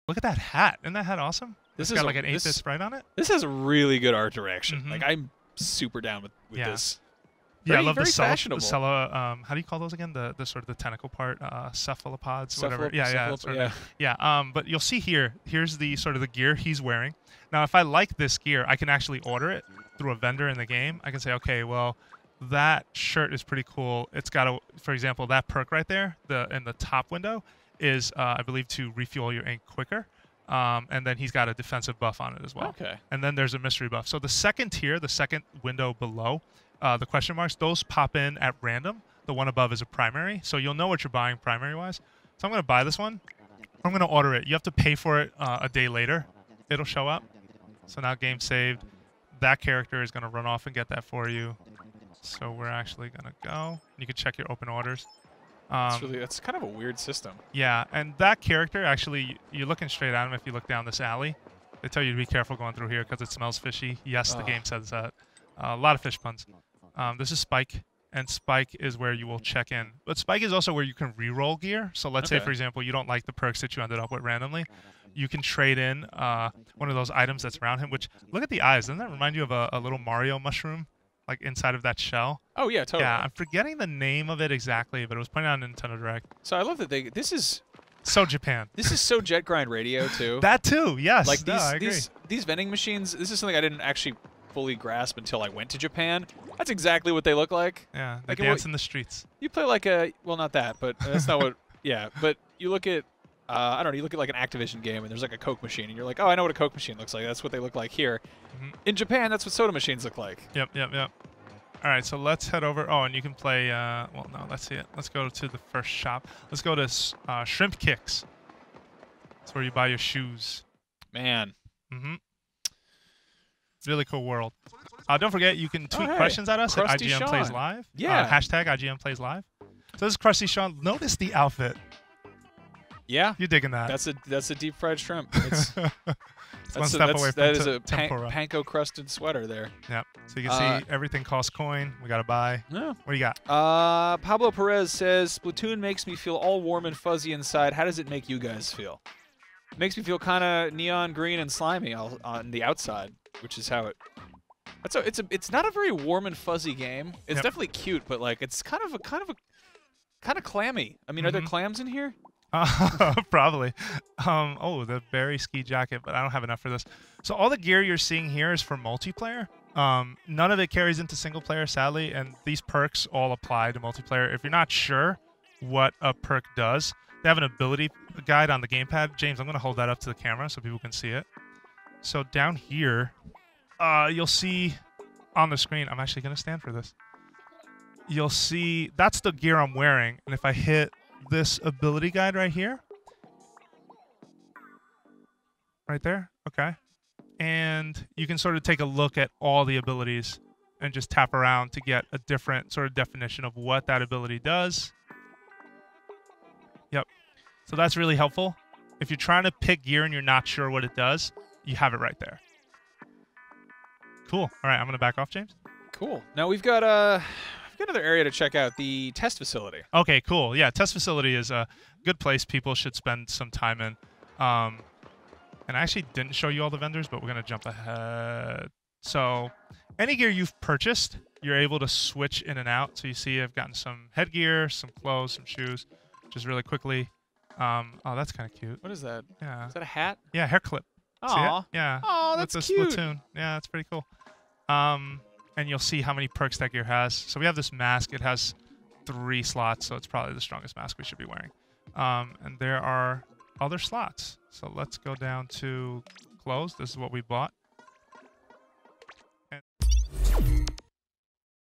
Look at that hat. Isn't that hat awesome? This It's is got like an 8-bit sprite on it. This has really good art direction. Like I'm super down with this. Yeah, I love the fashionable. how do you call those again? The sort of the tentacle part, cephalopods, whatever. Yeah. But you'll see here. Here's the sort of the gear he's wearing. Now, if I like this gear, I can actually order it through a vendor in the game. I can say, okay, well, that shirt is pretty cool. It's got a, for example, that perk right there, in the top window, is I believe to refuel your ink quicker. And then he's got a defensive buff on it as well. Okay. And then there's a mystery buff. So the second tier, the second window below, the question marks, those pop in at random. The one above is a primary, so you'll know what you're buying primary-wise. So I'm going to buy this one. I'm going to order it. You have to pay for it a day later. It'll show up. So now game saved. That character is going to run off and get that for you. So we're actually going to go. You can check your open orders. That's kind of a weird system. Yeah, and that character, actually, you're looking straight at him if you look down this alley. They tell you to be careful going through here because it smells fishy. Yes, the game says that. A lot of fish puns. This is Spike, and Spike is where you will check in. But Spike is also where you can re-roll gear. So let's say, for example, you don't like the perks that you ended up with randomly. You can trade in one of those items that's around him, which, look at the eyes. Doesn't that remind you of a little Mario mushroom, like inside of that shell? Oh, yeah, totally. Yeah, I'm forgetting the name of it exactly, but it was pointed out in Nintendo Direct. So I love that this is... So Japan. This is so Jet Grind Radio, too. That, too, yes. Like, I agree. these vending machines, this is something I didn't actually fully grasp until I went to Japan. That's exactly what they look like. Yeah, they dance in the streets. You play like a, well, not that, but that's not what, yeah, but you look at, I don't know, you look at like an Activision game and there's like a Coke machine and you're like, oh, I know what a Coke machine looks like. That's what they look like here. In Japan, that's what soda machines look like. Yep. All right, so let's head over. Oh, and you can play, well, no, let's see it. Let's go to the first shop. Let's go to Shrimp Kicks. That's where you buy your shoes. Man. Really cool world. Don't forget, you can tweet questions at us Krusty at IGN Sean. Plays Live. Yeah. Hashtag IGN Plays Live. So this is Krusty Sean. Notice the outfit. Yeah. You're digging that. That's a deep fried shrimp. It's one step away from that is a tempura. panko crusted sweater there. Yep. So you can see everything costs coin. We got to buy. Yeah. What do you got? Pablo Perez says, Splatoon makes me feel all warm and fuzzy inside. How does it make you guys feel? It makes me feel kind of neon green and slimy on the outside, which is how it... It's not a very warm and fuzzy game. It's definitely cute, but like it's kind of clammy. I mean, are there clams in here? Probably. Oh, the berry ski jacket, but I don't have enough for this. So all the gear you're seeing here is for multiplayer. None of it carries into single player, sadly, and these perks all apply to multiplayer. If you're not sure what a perk does, they have an ability guide on the gamepad. James, I'm going to hold that up to the camera so people can see it. So down here, you'll see on the screen, I'm actually going to stand for this. You'll see, that's the gear I'm wearing, and if I hit this ability guide right here, right there, okay, and you can sort of take a look at all the abilities and just tap around to get a different sort of definition of what that ability does. Yep. So that's really helpful. If you're trying to pick gear and you're not sure what it does, you have it right there. Cool. All right, I'm going to back off, James. Cool. Now we've got another area to check out, the test facility. Okay, cool. Yeah, test facility is a good place people should spend some time in. And I actually didn't show you all the vendors, but we're going to jump ahead. So any gear you've purchased, you're able to switch in and out. So you see I've gotten some headgear, some clothes, some shoes, just really quickly. Oh, that's kind of cute. What is that? Yeah. Is that a hat? Yeah, hair clip. Aw. Yeah. Oh, that's cute. Splatoon. Yeah, that's pretty cool. And you'll see how many perks that gear has. So we have this mask. It has 3 slots, so it's probably the strongest mask we should be wearing. And there are other slots. So let's go down to clothes. This is what we bought.